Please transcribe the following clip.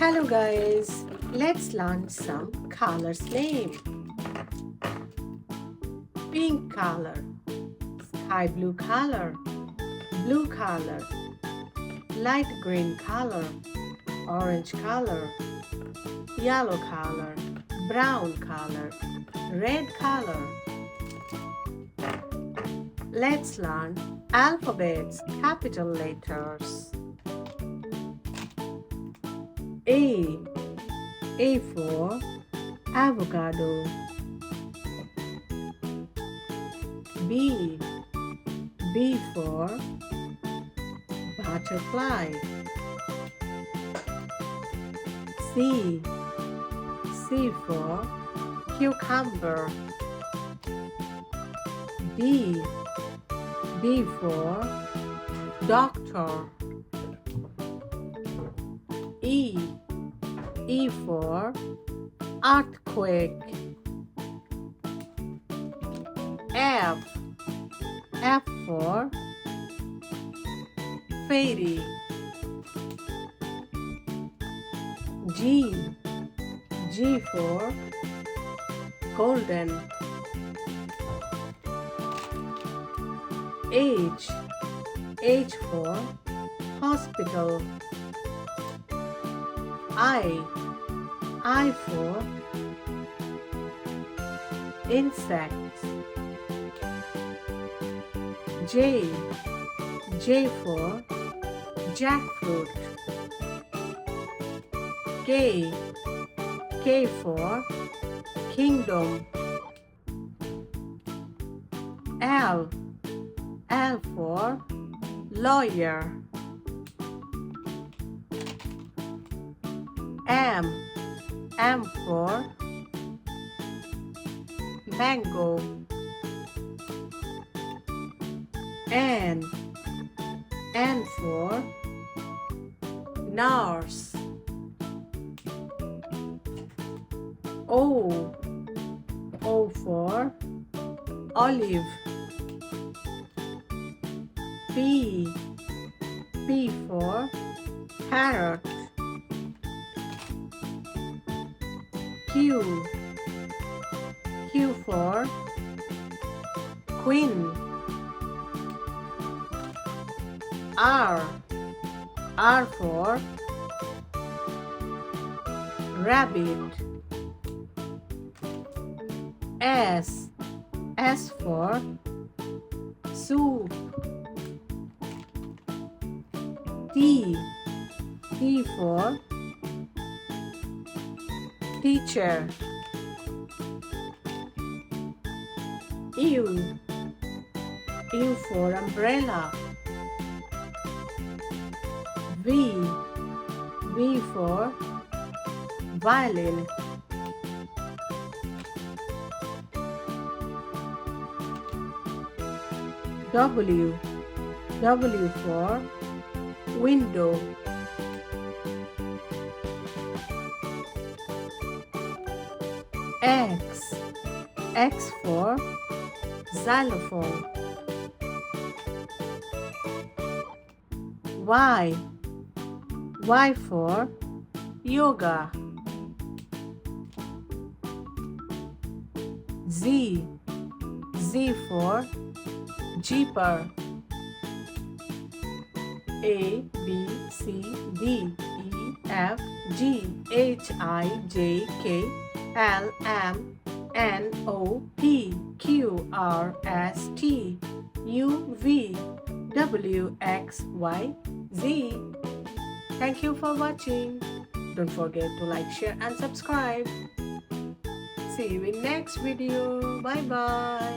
Hello guys, let's learn some colors name. Pink color, sky blue color, blue color, light green color, orange color, yellow color, brown color, red color. Let's learn alphabets, capital letters. A for avocado. B for butterfly. C for cucumber. D for doctor. E for earthquake. F for fairy. G for golden. H for hospital. I for insects. J for jackfruit. K for kingdom. L for lawyer. M for mango. N for nurse. O for olive. P for parrot. Q for queen. R for rabbit. S for soup. T for teacher. U for umbrella. V for violin. W for window. X for xylophone. Y for yoga. Z for jeeper. A B C D E F G H I J K L M N O P Q R S T U V W X Y Z. Thank you for watching. Don't forget to like, share and subscribe. See you in next video. Bye bye.